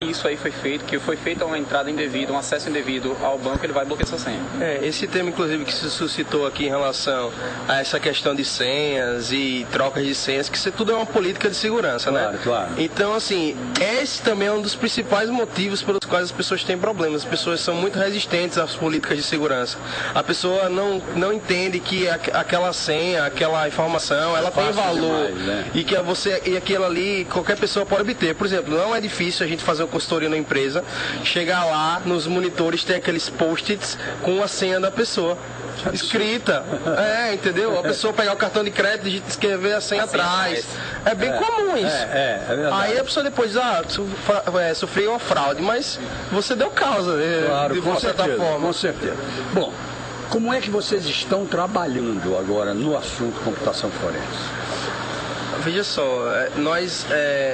isso aí foi feito, que foi feita uma entrada indevida, um acesso indevido ao banco, ele vai bloquear essa senha. Esse tema, inclusive, que se suscitou aqui em relação a essa questão de senhas e trocas de senhas, que isso tudo é uma política de segurança, claro, né? Claro. Então, assim, esse também é um dos principais motivos pelos quais as pessoas têm problemas. As pessoas são muito resistentes às políticas de segurança. A pessoa não entende que aquela senha, aquela informação, ela tem valor, demais, né? e aquilo ali qualquer pessoa pode obter. Por exemplo, não é difícil a gente fazer uma consultoria na empresa, chegar lá nos monitores, tem aqueles post-its com a senha da pessoa escrita, entendeu? A pessoa pegar o cartão de crédito e escrever a senha atrás. É bem comum isso. É verdade. Aí a pessoa depois sofreu uma fraude, mas você deu causa, claro, de uma certa forma. Com certeza. Bom, como é que vocês estão trabalhando agora no assunto computação forense? Veja só, nós,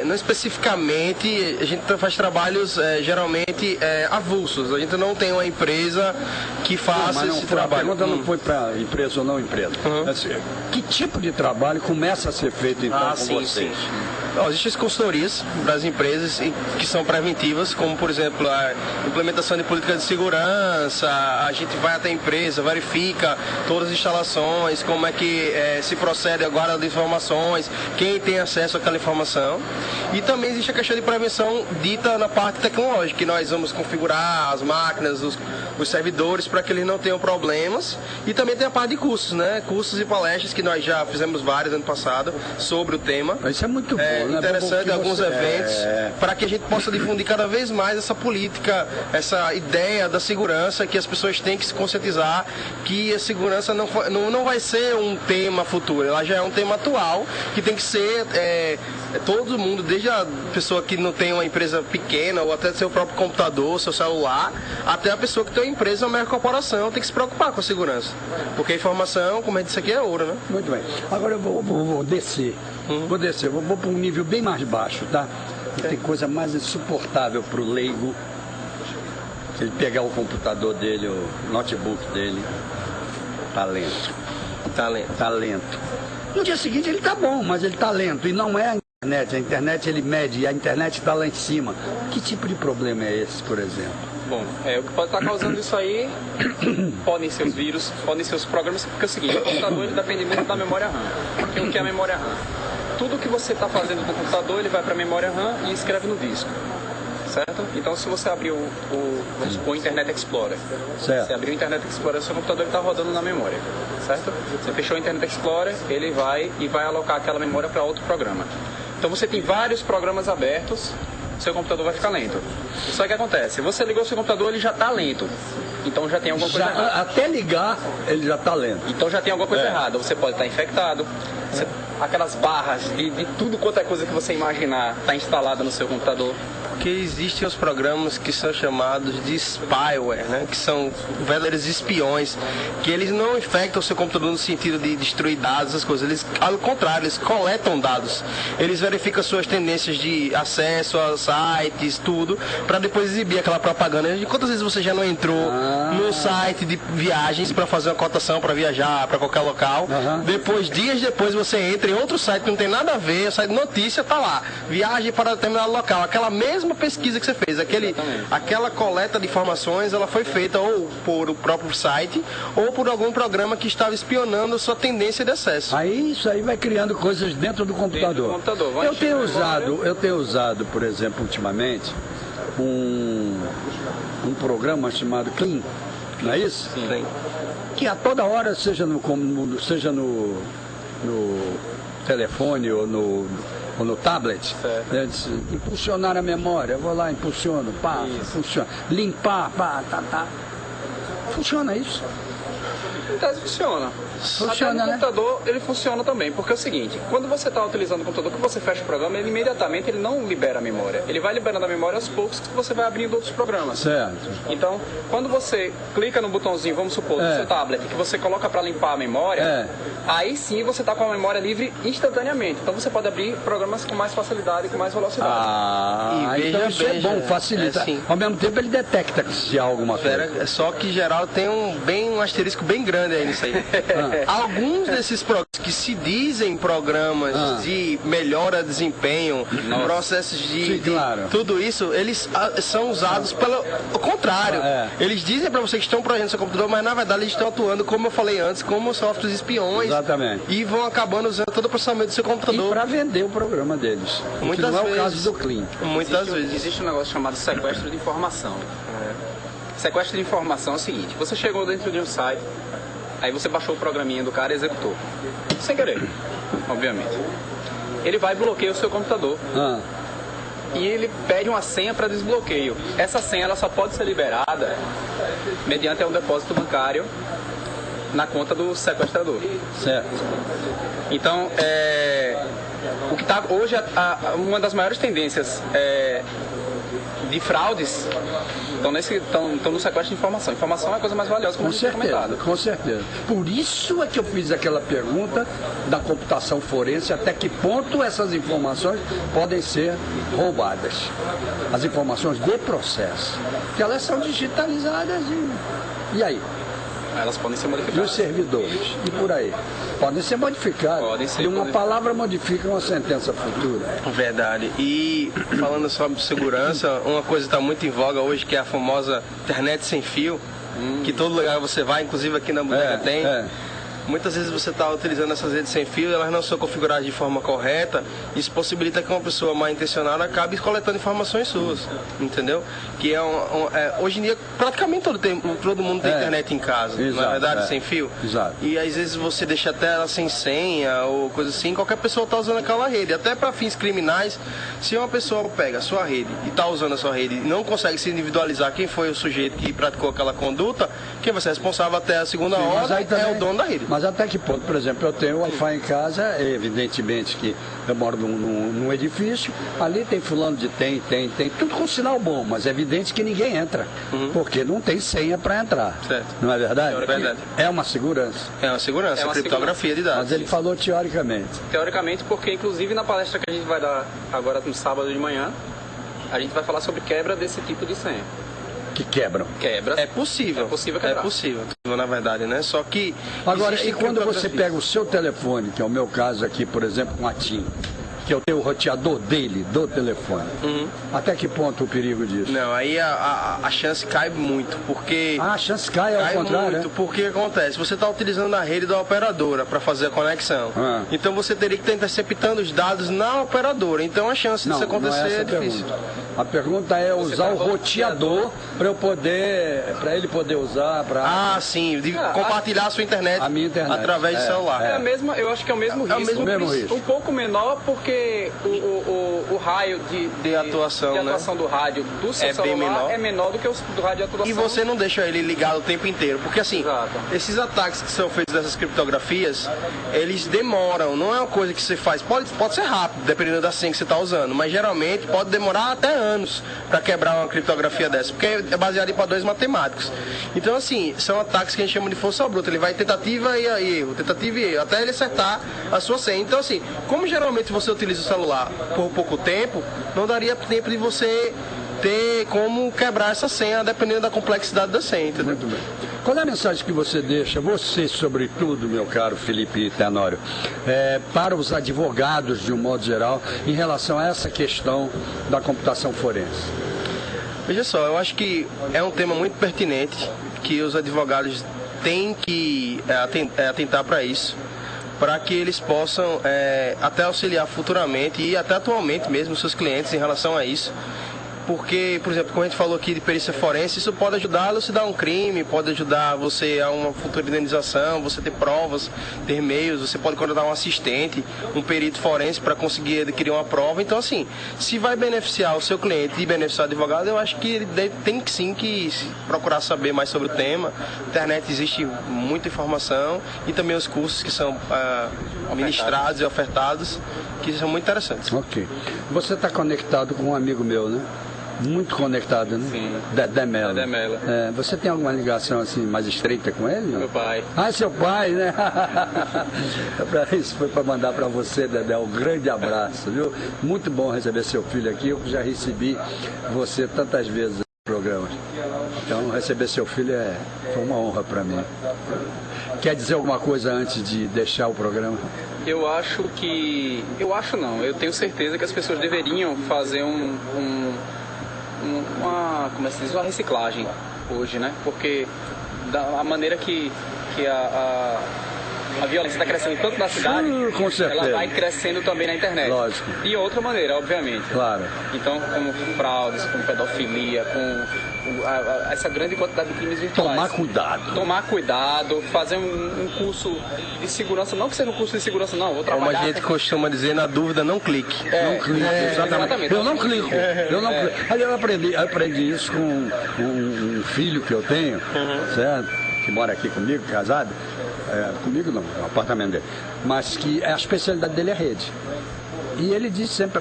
não especificamente, a gente faz trabalhos geralmente avulsos. A gente não tem uma empresa que faça esse trabalho. A pergunta não foi para empresa ou não empresa. Assim, que tipo de trabalho começa a ser feito então com vocês? Sim. Existem as consultorias das empresas que são preventivas, como por exemplo a implementação de políticas de segurança. A gente vai até a empresa, verifica todas as instalações, como é que se procede agora das informações, quem tem acesso àquela informação. E também existe a questão de prevenção dita na parte tecnológica, que nós vamos configurar as máquinas, os servidores, para que eles não tenham problemas. E também tem a parte de cursos, né? Cursos e palestras, que nós já fizemos vários ano passado sobre o tema. Isso é muito bom, né? Interessante, alguns eventos, para que a gente possa difundir cada vez mais essa política, essa ideia da segurança, que as pessoas têm que se conscientizar que a segurança não vai ser um tema futuro, ela já é um tema atual, que tem que ser todo mundo, desde a pessoa que não tem uma empresa pequena, ou até seu próprio computador, seu celular, até a pessoa que tem uma empresa, uma mega corporação, tem que se preocupar com a segurança. Porque a informação, como eu disse aqui, é ouro, né? Muito bem. Agora eu vou descer. Vou para um nível bem mais baixo, tá? Tem coisa mais insuportável para o leigo. Se ele pegar o computador dele, o notebook dele, tá lento. No dia seguinte ele tá bom, mas ele tá lento. E não é a internet. A internet ele mede e a internet está lá em cima. Que tipo de problema é esse, por exemplo? Bom, o que pode estar causando isso aí podem ser os vírus, podem ser os programas, porque é o seguinte, o computador ele depende muito da memória RAM. E o que é a memória RAM? Tudo que você está fazendo no computador, ele vai para a memória RAM e escreve no disco. Certo? Então, se você abrir vamos supor, o Internet Explorer. Certo. Você abriu o Internet Explorer, seu computador está rodando na memória. Certo? Você fechou o Internet Explorer, ele vai alocar aquela memória para outro programa. Então, você tem vários programas abertos, seu computador vai ficar lento. Só que o que acontece? Você ligou o seu computador, ele já está lento. Então já tem alguma coisa errada. Até ligar, ele já está lento. Então já tem alguma coisa errada. Você pode estar infectado. Aquelas barras de tudo quanto é coisa que você imaginar está instalada no seu computador. Porque existem os programas que são chamados de spyware, né? Que são verdadeiros espiões, que eles não infectam o seu computador no sentido de destruir dados, essas coisas. Eles, ao contrário, eles coletam dados. Eles verificam suas tendências de acesso a sites, tudo, para depois exibir aquela propaganda. E quantas vezes você já não entrou no site de viagens para fazer uma cotação para viajar para qualquer local? Dias depois você entra em outro site que não tem nada a ver, o site de notícia tá lá, viagem para determinado local, aquela mesma pesquisa que você fez, aquela coleta de informações, ela foi feita ou por o próprio site ou por algum programa que estava espionando a sua tendência de acesso. Aí isso aí vai criando coisas dentro do computador. Eu tenho usado, por exemplo, ultimamente, um programa chamado Clean, não é isso? Sim. Que a toda hora, seja no telefone ou no tablet, impulsionar a memória, eu vou lá, impulsiono, funciona. Limpar, Funciona isso? Em tese funciona. Funciona, até no computador ele funciona também, porque é o seguinte, quando você está utilizando o computador, que você fecha o programa, ele imediatamente não libera a memória. Ele vai liberando a memória aos poucos que você vai abrindo outros programas. Certo. Então, quando você clica no botãozinho, vamos supor, do seu tablet, que você coloca para limpar a memória, aí sim você está com a memória livre instantaneamente. Então você pode abrir programas com mais facilidade, com mais velocidade. Então isso é bom, facilita. Ao mesmo tempo ele detecta se há alguma coisa. Só que em geral tem um asterisco bem grande aí nisso aí. Alguns desses programas que se dizem programas de melhora de desempenho, processos de tudo isso, eles são usados pelo contrário. Eles dizem para você que estão projetando seu computador, mas na verdade eles estão atuando, como eu falei antes, como softwares espiões. Exatamente. E vão acabando usando todo o processamento do seu computador. E para vender o programa deles. Muitas não vezes. É o caso do Clean. Muitas vezes. Existe um negócio chamado sequestro de informação. Sequestro de informação é o seguinte: você chegou dentro de um site, aí você baixou o programinha do cara e executou. Sem querer, obviamente. Ele vai e bloqueia o seu computador. E ele pede uma senha para desbloqueio. Essa senha ela só pode ser liberada mediante um depósito bancário na conta do sequestrador. Certo. Então, o que está hoje, uma das maiores tendências de fraudes estão no sequestro de informação. Informação é a coisa mais valiosa, como você comentado. Com certeza. Por isso é que eu fiz aquela pergunta da computação forense, até que ponto essas informações podem ser roubadas. As informações de processo. Porque elas são digitalizadas e aí? Elas podem ser E modificadas. os servidores, e por aí. Podem ser modificados. E uma palavra modifica uma sentença futura. Verdade. E falando sobre segurança, uma coisa que está muito em voga hoje, que é a famosa internet sem fio, que todo lugar você vai, inclusive aqui na bodega tem. Muitas vezes você está utilizando essas redes sem fio, elas não são configuradas de forma correta. Isso possibilita que uma pessoa mal intencionada acabe coletando informações suas, entendeu? Que hoje em dia praticamente todo mundo tem internet em casa, Exato, na verdade, sem fio. Exato. E às vezes você deixa até ela sem senha ou coisa assim, qualquer pessoa está usando aquela rede. Até para fins criminais, se uma pessoa pega a sua rede e está usando a sua rede e não consegue se individualizar quem foi o sujeito que praticou aquela conduta, quem vai ser responsável até a segunda hora é o dono da rede. Mas até que ponto, por exemplo, eu tenho Wi-Fi em casa, evidentemente que eu moro num edifício, ali tem fulano de tem, tudo com sinal bom, mas é evidente que ninguém entra, porque não tem senha para entrar. Certo. Não é verdade? É verdade. É uma segurança. É uma segurança, É uma criptografia de dados. Mas ele falou teoricamente. Teoricamente, porque inclusive na palestra que a gente vai dar agora no sábado de manhã, a gente vai falar sobre quebra desse tipo de senha. Que quebram. Quebras. É possível. É possível quebrar. É possível, na verdade, né? Só que... Agora, e quando você pega o seu telefone, que é o meu caso aqui, por exemplo, com a TIM, que eu tenho o roteador dele, do telefone, até que ponto o perigo disso? Não, aí a chance cai muito, porque... A chance cai ao contrário, muito, né? porque acontece, você está utilizando a rede da operadora para fazer a conexão. Então você teria que estar interceptando os dados na operadora. Então a chance disso acontecer é difícil. A pergunta é usar o roteador para ele poder usar para sim, de compartilhar a sua internet, a minha internet através do celular. É a mesma, eu acho que é o mesmo risco. o mesmo risco. Um pouco menor, porque o raio de atuação do rádio do seu celular é menor do que o do rádio de atuação. E você não deixa ele ligado o tempo inteiro, porque assim, esses ataques que são feitos dessas criptografias, eles demoram, não é uma coisa que você faz, pode ser rápido, dependendo da senha que você está usando, mas geralmente pode demorar até anos para quebrar uma criptografia dessa, porque é baseado em padrões matemáticos. Então assim, são ataques que a gente chama de força bruta, ele vai tentativa e erro, até ele acertar a sua senha. Então assim, como geralmente você utiliza o celular por pouco tempo, não daria tempo de você ter como quebrar essa senha, dependendo da complexidade da senha, entendeu? Muito bem. Qual é a mensagem que você deixa, você sobretudo, meu caro Felipe Tenório, para os advogados de um modo geral, em relação a essa questão da computação forense? Veja só, eu acho que é um tema muito pertinente, que os advogados têm que atentar para isso, para que eles possam até auxiliar futuramente e até atualmente mesmo os seus clientes em relação a isso. Porque, por exemplo, como a gente falou aqui de perícia forense, isso pode ajudar a elucidar um crime, pode ajudar você a uma futura indenização, você ter provas, ter meios, você pode contratar um assistente, um perito forense para conseguir adquirir uma prova. Então, assim, se vai beneficiar o seu cliente e beneficiar o advogado, eu acho que ele tem que sim que procurar saber mais sobre o tema. Na internet existe muita informação e também os cursos que são ministrados e ofertados, que são muito interessantes. Ok. Você está conectado com um amigo meu, né? Muito conectado, né? Sim. Dedé Mello. Dedé Mello. Você tem alguma ligação assim mais estreita com ele? Não? Meu pai. Ah, seu pai, né? Isso foi para mandar para você, Dedé, um grande abraço, viu? Muito bom receber seu filho aqui. Eu já recebi você tantas vezes no programa. programas. Então, receber seu filho foi uma honra para mim. Quer dizer alguma coisa antes de deixar o programa? Eu acho não, eu tenho certeza que as pessoas deveriam fazer uma reciclagem hoje, né? Porque a maneira que a violência está crescendo tanto na cidade, com certeza, ela vai crescendo também na internet. Lógico. E outra maneira, obviamente. Claro. Então, como fraudes, com pedofilia, com essa grande quantidade de crimes virtuais. Tomar cuidado, fazer um curso de segurança, não que seja um curso de segurança, não. Como a gente costuma dizer, na dúvida, não clique. Não clique, exatamente. Eu não clico. Aí eu aprendi isso com um filho que eu tenho, certo? Que mora aqui comigo, casado. Comigo não, no apartamento dele. Mas que a especialidade dele é rede. E ele diz sempre: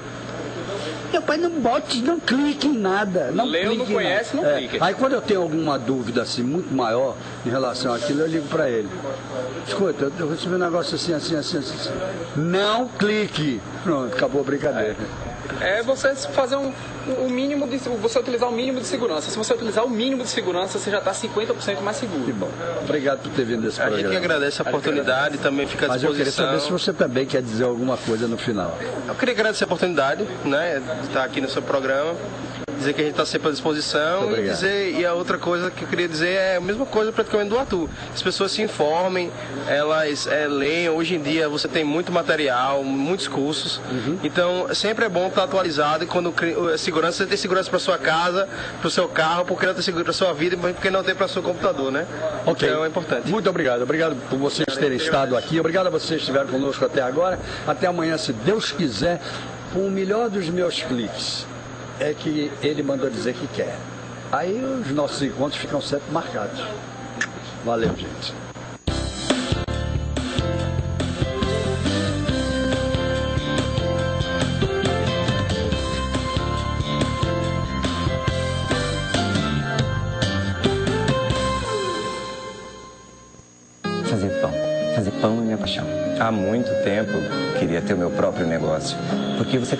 meu pai, não clique em nada. Não conhece, não clique. Aí quando eu tenho alguma dúvida assim, muito maior em relação àquilo, eu ligo para ele. Escuta, eu recebi um negócio assim. Não clique. Pronto, acabou a brincadeira. É você fazer você utilizar o mínimo de segurança. Se você utilizar o mínimo de segurança, você já está 50% mais seguro. Que bom. Obrigado por ter vindo nesse programa. A gente que agradece a oportunidade, também fica à disposição. Mas eu queria saber se você também quer dizer alguma coisa no final. Eu queria agradecer a oportunidade, né, de estar aqui no seu programa. Dizer que a gente está sempre à disposição e a outra coisa que eu queria dizer é a mesma coisa praticamente do Arthur. As pessoas se informem, elas leiam. Hoje em dia você tem muito material, muitos cursos. Então sempre é bom estar atualizado e quando segurança, você tem segurança para sua casa, para o seu carro, porque não tem segurança para sua vida e porque não tem para o seu computador, né? Ok. Então é importante. Muito obrigado. Obrigado por vocês terem estado aqui. Obrigado a vocês que estiveram conosco até agora. Até amanhã, se Deus quiser, com o melhor dos meus cliques. É que ele mandou dizer que quer. Aí os nossos encontros ficam sempre marcados. Valeu, gente. Fazer pão é minha paixão. Há muito tempo queria ter o meu próprio negócio, porque você